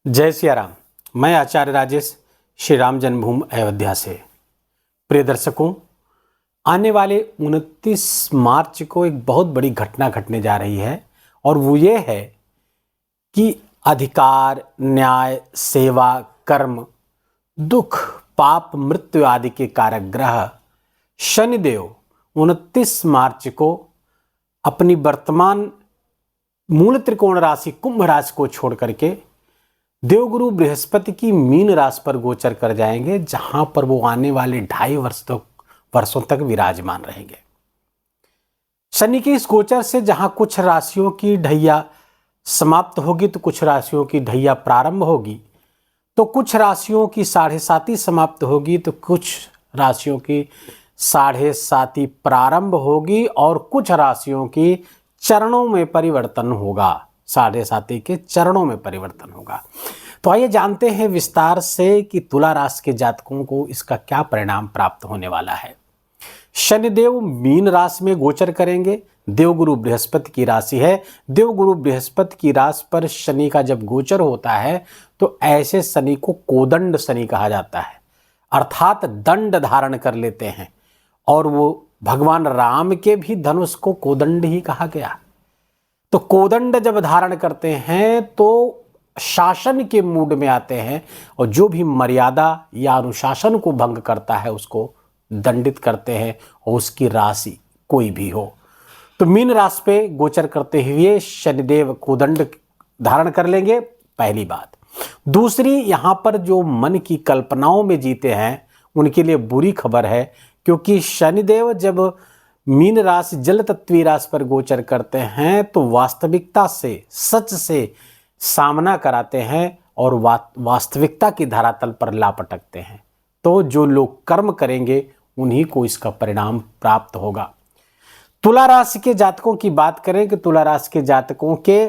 जय सिया राम। मैं आचार्य राजेश श्री राम जन्मभूमि अयोध्या से। प्रिय दर्शकों, आने वाले 29 मार्च को एक बहुत बड़ी घटना घटने जा रही है और वो ये है कि अधिकार, न्याय, सेवा, कर्म, दुख, पाप, मृत्यु आदि के कारक ग्रह शनिदेव 29 मार्च को अपनी वर्तमान मूल त्रिकोण राशि कुंभ राशि को छोड़ करके देवगुरु बृहस्पति की मीन राशि पर गोचर कर जाएंगे, जहां पर वो आने वाले 2.5 वर्षों तक विराजमान रहेंगे। शनि के इस गोचर से जहां कुछ राशियों की ढैया समाप्त होगी तो कुछ राशियों की ढैया प्रारंभ होगी, तो कुछ राशियों की 7.5 समाप्त होगी तो कुछ राशियों की 7.5 प्रारंभ होगी और कुछ राशियों की चरणों में परिवर्तन होगा। 7.5 के चरणों में परिवर्तन होगा। तो आइए जानते हैं विस्तार से कि तुला राशि के जातकों को इसका क्या परिणाम प्राप्त होने वाला है। शनिदेव मीन राशि में गोचर करेंगे। देवगुरु बृहस्पति की राशि है। देवगुरु बृहस्पति की राशि पर शनि का जब गोचर होता है तो ऐसे शनि को कोदंड शनि कहा जाता है, अर्थात दंड धारण कर लेते हैं। और वो भगवान राम के भी धनुष को कोदंड ही कहा गया। तो कोदंड जब धारण करते हैं तो शासन के मूड में आते हैं और जो भी मर्यादा या अनुशासन को भंग करता है उसको दंडित करते हैं, और उसकी राशि कोई भी हो। तो मीन राशि पे गोचर करते हुए शनिदेव कोदंड धारण कर लेंगे, पहली बात। दूसरी, यहां पर जो मन की कल्पनाओं में जीते हैं उनके लिए बुरी खबर है, क्योंकि शनिदेव जब मीन राशि जल तत्वीय राशि पर गोचर करते हैं तो वास्तविकता से, सच से सामना कराते हैं और वास्तविकता की धरातल पर ला पटकते हैं। तो जो लोग कर्म करेंगे उन्हीं को इसका परिणाम प्राप्त होगा। तुला राशि के जातकों की बात करें कि तुला राशि के जातकों के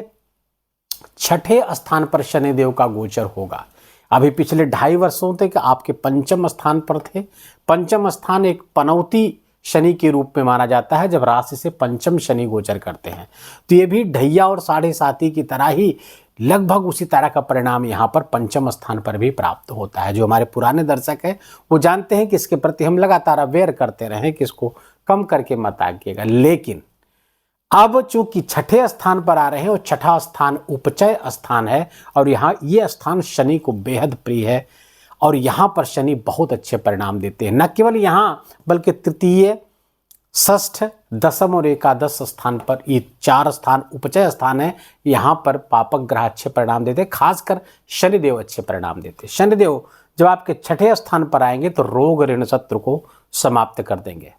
6ठे स्थान पर शनिदेव का गोचर होगा। अभी पिछले 2.5 वर्षों तक आपके पंचम स्थान पर थे। पंचम स्थान एक पनौती शनि के रूप में माना जाता है जब राशि से पंचम शनि गोचर करते हैं। तो ये भी ढैया और 7.5 की तरह ही लगभग उसी तरह का परिणाम यहाँ पर पंचम स्थान पर भी प्राप्त होता है। जो हमारे पुराने दर्शक हैं वो जानते हैं कि इसके प्रति हम लगातार अवेयर करते रहें कि इसको कम करके मत आगिएगा। लेकिन अब चूंकि 6ठे स्थान पर आ रहे हैं और 6ठा स्थान उपचय स्थान है और यहाँ ये स्थान शनि को बेहद प्रिय है और यहाँ पर शनि बहुत अच्छे परिणाम देते हैं। न केवल यहाँ बल्कि तृतीय, षष्ठ, दशम और एकादश स्थान पर ये 4 स्थान उपचय स्थान है। यहाँ पर पापक ग्रह अच्छे परिणाम देते हैं, खासकर शनिदेव अच्छे परिणाम देते हैं। शनिदेव जब आपके 6ठे स्थान पर आएंगे तो रोग ऋण शत्रु को समाप्त कर देंगे।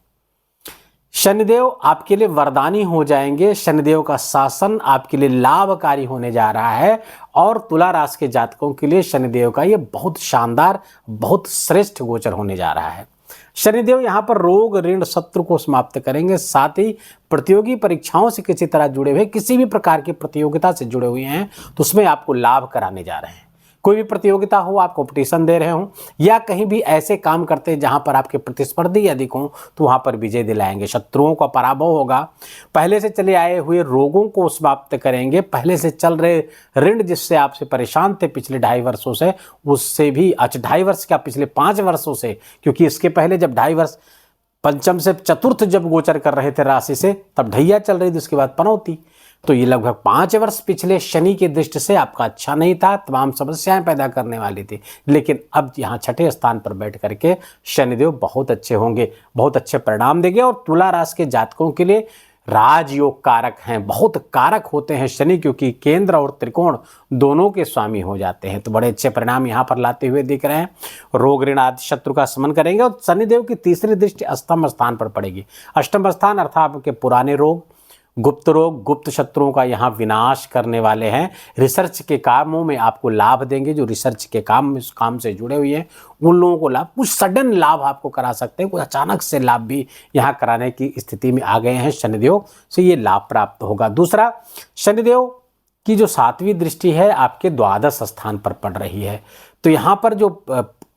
शनिदेव आपके लिए वरदानी हो जाएंगे। शनिदेव का शासन आपके लिए लाभकारी होने जा रहा है और तुला राशि के जातकों के लिए शनिदेव का ये बहुत शानदार, बहुत श्रेष्ठ गोचर होने जा रहा है। शनिदेव यहाँ पर रोग ऋण शत्रु को समाप्त करेंगे। साथ ही प्रतियोगी परीक्षाओं से किसी तरह जुड़े हुए, किसी भी प्रकार की प्रतियोगिता से जुड़े हुए हैं तो उसमें आपको लाभ कराने जा रहे हैं। कोई भी प्रतियोगिता हो, आप कॉम्पिटिशन दे रहे हो या कहीं भी ऐसे काम करते हैं जहां पर आपके प्रतिस्पर्धी अधिक हों तो वहां पर विजय दिलाएंगे। शत्रुओं का पराभव होगा। पहले से चले आए हुए रोगों को समाप्त करेंगे। पहले से चल रहे ऋण जिससे आपसे परेशान थे पिछले 2.5 वर्षों से, उससे भी 2.5 वर्ष क्या, पिछले 5 वर्षों से, क्योंकि इसके पहले जब 2.5 वर्ष पंचम से चतुर्थ जब गोचर कर रहे थे राशि से तब ढैया चल रही थी, उसके बाद पनौती। तो ये लगभग 5 वर्ष पिछले शनि के दृष्टि से आपका अच्छा नहीं था, तमाम समस्याएं पैदा करने वाली थी। लेकिन अब यहाँ 6ठे स्थान पर बैठ करके शनिदेव बहुत अच्छे होंगे, बहुत अच्छे परिणाम देंगे और तुला राशि के जातकों के लिए राजयोग कारक हैं, बहुत कारक होते हैं शनि, क्योंकि केंद्र और त्रिकोण दोनों के स्वामी हो जाते हैं। तो बड़े अच्छे परिणाम यहाँ पर लाते हुए दिख रहे हैं। रोग ऋण आदि शत्रु का शमन करेंगे और शनिदेव की तीसरी दृष्टि अष्टम स्थान पर पड़ेगी। अष्टम स्थान अर्थात आपके पुराने रोग, गुप्त रोग, गुप्त शत्रुओं का यहाँ विनाश करने वाले हैं। रिसर्च के कामों में आपको लाभ देंगे। जो रिसर्च के काम से जुड़े हुए हैं उन लोगों को लाभ, कुछ सडन लाभ आपको करा सकते हैं, कुछ अचानक से लाभ भी यहाँ कराने की स्थिति में आ गए हैं। शनिदेव से ये लाभ प्राप्त होगा। दूसरा, शनिदेव की जो 7वीं दृष्टि है आपके द्वादश स्थान पर पड़ रही है। तो यहाँ पर जो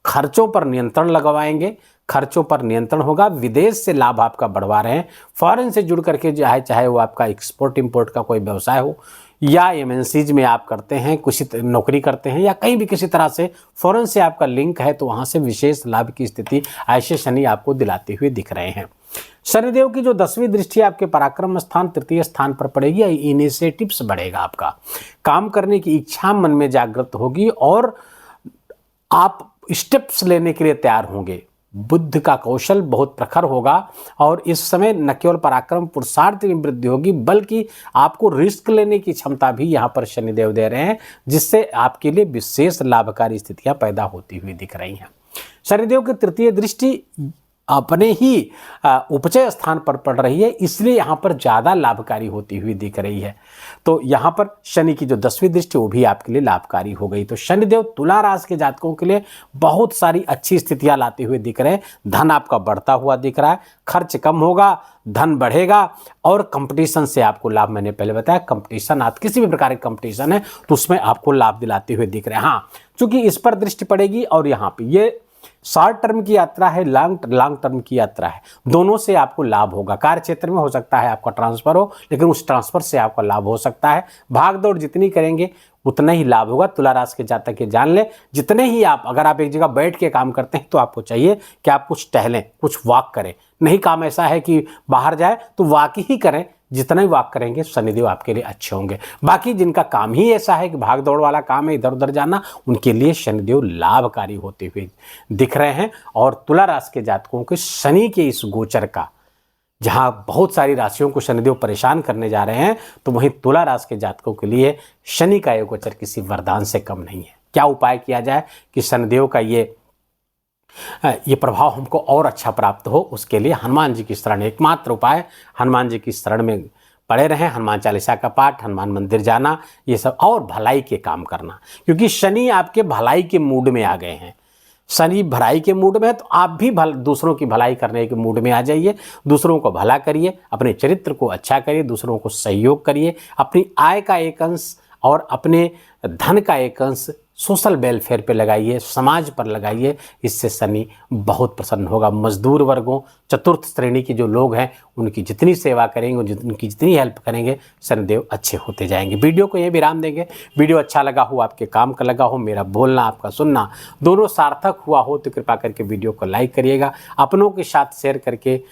खर्चों पर नियंत्रण लगवाएंगे, खर्चों पर नियंत्रण होगा। विदेश से लाभ आपका बढ़वा रहे हैं, फॉरेन से जुड़ करके चाहे वो आपका एक्सपोर्ट इंपोर्ट का कोई व्यवसाय हो या एमएनसीज में आप करते हैं, कुछ नौकरी करते हैं, या कहीं भी किसी तरह से फौरन से आपका लिंक है, तो वहाँ से विशेष लाभ की स्थिति ऐसे शनि आपको दिलाते हुए दिख रहे हैं। शनिदेव की जो 10वीं दृष्टि आपके पराक्रम स्थान, तृतीय स्थान पर पड़ेगी। इनिशिएटिव्स बढ़ेगा, आपका काम करने की इच्छा मन में जागृत होगी और आप स्टेप्स लेने के लिए तैयार होंगे। बुद्ध का कौशल बहुत प्रखर होगा और इस समय न केवल पराक्रम पुरुषार्थ में वृद्धि होगी, बल्कि आपको रिस्क लेने की क्षमता भी यहाँ पर शनिदेव दे रहे हैं, जिससे आपके लिए विशेष लाभकारी स्थितियां पैदा होती हुई दिख रही हैं। शनिदेव की तृतीय दृष्टि अपने ही उपचय स्थान पर पड़ रही है, इसलिए यहाँ पर ज़्यादा लाभकारी होती हुई दिख रही है। तो यहाँ पर शनि की जो 10वीं दृष्टि वो भी आपके लिए लाभकारी हो गई। तो शनिदेव तुला राशि के जातकों के लिए बहुत सारी अच्छी स्थितियाँ लाते हुए दिख रहे हैं। धन आपका बढ़ता हुआ दिख रहा है, खर्च कम होगा, धन बढ़ेगा और कंपटीशन से आपको लाभ। मैंने पहले बताया कंपटीशन, आप किसी भी प्रकार की कंपटीशन है तो उसमें आपको लाभ दिलाते हुए दिख रहे हैं। हाँ, चूंकि इस पर दृष्टि पड़ेगी और यहाँ पे ये शॉर्ट टर्म की यात्रा है, लॉन्ग टर्म की यात्रा है, दोनों से आपको लाभ होगा। कार्य क्षेत्र में हो सकता है आपका ट्रांसफर हो, लेकिन उस ट्रांसफर से आपका लाभ हो सकता है। भाग दौड़ जितनी करेंगे उतना ही लाभ होगा। तुला राशि के जातक ये जान लें, जितने ही आप, अगर आप एक जगह बैठ के काम करते हैं तो आपको चाहिए कि आप कुछ टहलें, कुछ वॉक करें। नहीं काम ऐसा है कि बाहर जाए तो वॉक ही करें, जितना ही वॉक करेंगे शनिदेव आपके लिए अच्छे होंगे। बाकी जिनका काम ही ऐसा है कि भाग दौड़ वाला काम है, इधर उधर जाना, उनके लिए शनिदेव लाभकारी होते हुए दिख रहे हैं। और तुला राशि के जातकों के शनि के इस गोचर का, जहां बहुत सारी राशियों को शनिदेव परेशान करने जा रहे हैं, तो वहीं तुला राशि के जातकों के लिए शनि का ये गोचर किसी वरदान से कम नहीं है। क्या उपाय किया जाए कि शनिदेव का ये प्रभाव हमको और अच्छा प्राप्त हो? उसके लिए हनुमान जी की शरण एकमात्र उपाय। हनुमान जी की शरण में पड़े रहें, हनुमान चालीसा का पाठ, हनुमान मंदिर जाना, ये सब, और भलाई के काम करना, क्योंकि शनि आपके भलाई के मूड में आ गए हैं। शनि भलाई के मूड में है तो आप भी दूसरों की भलाई करने के मूड में आ जाइए। दूसरों को भला करिए, अपने चरित्र को अच्छा करिए, दूसरों को सहयोग करिए, अपनी आय का एक अंश और अपने धन का एक अंश सोशल वेलफेयर पे लगाइए, समाज पर लगाइए। इससे शनि बहुत प्रसन्न होगा। मजदूर वर्गों, चतुर्थ श्रेणी के जो लोग हैं, उनकी जितनी सेवा करेंगे, उनकी जितनी हेल्प करेंगे, शनिदेव अच्छे होते जाएंगे। वीडियो को ये विराम देंगे। वीडियो अच्छा लगा हो, आपके काम का लगा हो, मेरा बोलना आपका सुनना दोनों सार्थक हुआ हो, तो कृपा करके वीडियो को लाइक करिएगा, अपनों के साथ शेयर करके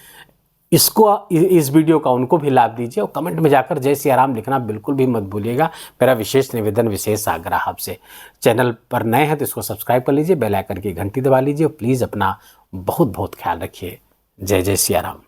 इस वीडियो का उनको भी लाभ दीजिए। और कमेंट में जाकर जय सिया राम लिखना बिल्कुल भी मत भूलिएगा। मेरा विशेष निवेदन, विशेष आग्रह आपसे। चैनल पर नए हैं तो इसको सब्सक्राइब कर लीजिए, बेल आइकन की घंटी दबा लीजिए और प्लीज़ अपना बहुत बहुत ख्याल रखिए। जय जय सिया राम।